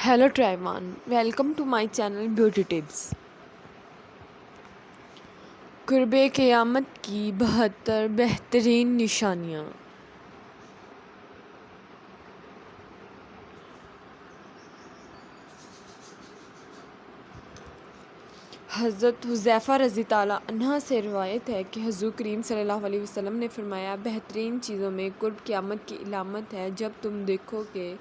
Hello Taiwan, welcome to my channel Beauty Tips. قربِ قیامت کی 72 بہترین نشانیاں۔ حضرت حذیفہ رضی اللہ عنہ سے روایت ہے کہ حضور کریم صلی اللہ علیہ وسلم نے فرمایا، بہترین چیزوں میں قرب قیامت کی علامت ہے جب تم دیکھو کہ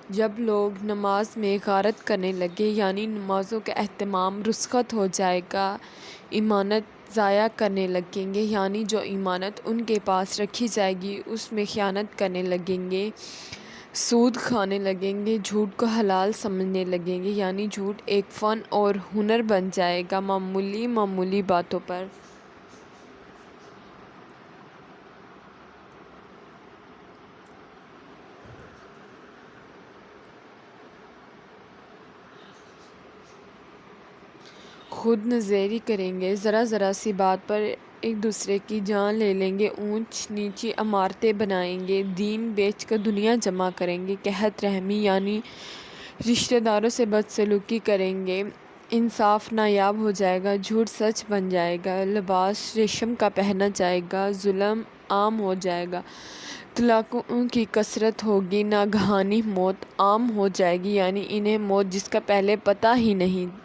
جب لوگ نماز میں غارت کرنے لگے، یعنی نمازوں کا اہتمام رخصت ہو جائے گا، امانت ضائع کرنے لگیں گے، یعنی جو امانت ان کے پاس رکھی جائے گی اس میں خیانت کرنے لگیں گے، سود کھانے لگیں گے، جھوٹ کو حلال سمجھنے لگیں گے، یعنی جھوٹ ایک فن اور ہنر بن جائے گا معمولی باتوں پر۔ خود نظری کریں گے، ذرا سی بات پر ایک دوسرے کی جان لے لیں گے، اونچ نیچی عمارتیں بنائیں گے، دین بیچ کر دنیا جمع کریں گے، قحط رحمی یعنی رشتہ داروں سے بدسلوکی کریں گے، انصاف نایاب ہو جائے گا، جھوٹ سچ بن جائے گا، لباس ریشم کا پہنا جائے گا، ظلم عام ہو جائے گا، طلاقوں کی کثرت ہوگی، ناگہانی موت عام ہو جائے گی، یعنی انہیں موت جس کا پہلے پتہ ہی نہیں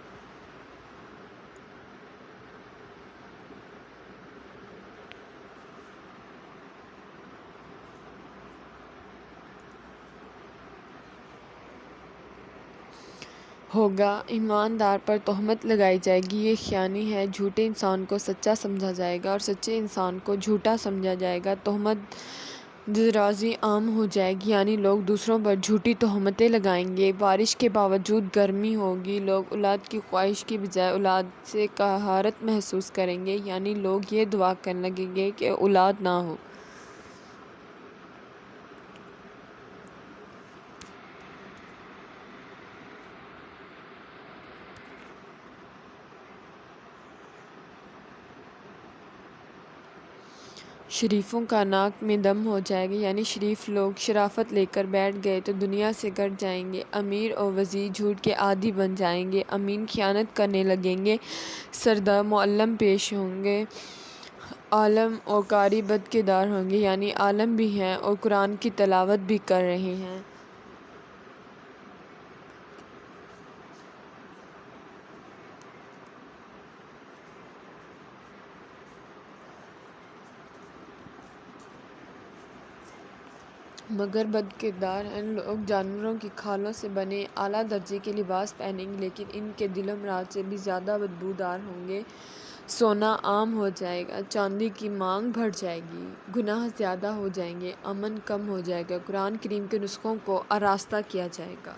ہوگا، ایماندار پر تہمت لگائی جائے گی، یہ خیانی ہے، جھوٹے انسان کو سچا سمجھا جائے گا اور سچے انسان کو جھوٹا سمجھا جائے گا، تہمت درازی عام ہو جائے گی، یعنی لوگ دوسروں پر جھوٹی تہمتیں لگائیں گے، بارش کے باوجود گرمی ہوگی، لوگ اولاد کی خواہش کی بجائے اولاد سے قہرت محسوس کریں گے، یعنی لوگ یہ دعا کرنے لگیں گے کہ اولاد نہ ہو۔ شریفوں کا ناک میں دم ہو جائے گا، یعنی شریف لوگ شرافت لے کر بیٹھ گئے تو دنیا سے کٹ جائیں گے، امیر اور وزیر جھوٹ کے عادی بن جائیں گے، امین خیانت کرنے لگیں گے، سردار معلم پیش ہوں گے، عالم اور قاری بد کردار ہوں گے، یعنی عالم بھی ہیں اور قرآن کی تلاوت بھی کر رہے ہیں۔ مگر بد کردار ہیں، لوگ جانوروں کی کھالوں سے بنے اعلیٰ درجے کے لباس پہنیں گے لیکن ان کے دل و امراض سے بھی زیادہ بدبودار ہوں گے، سونا عام ہو جائے گا، چاندی کی مانگ بڑھ جائے گی، گناہ زیادہ ہو جائیں گے، امن کم ہو جائے گا، قرآن کریم کے نسخوں کو آراستہ کیا جائے گا۔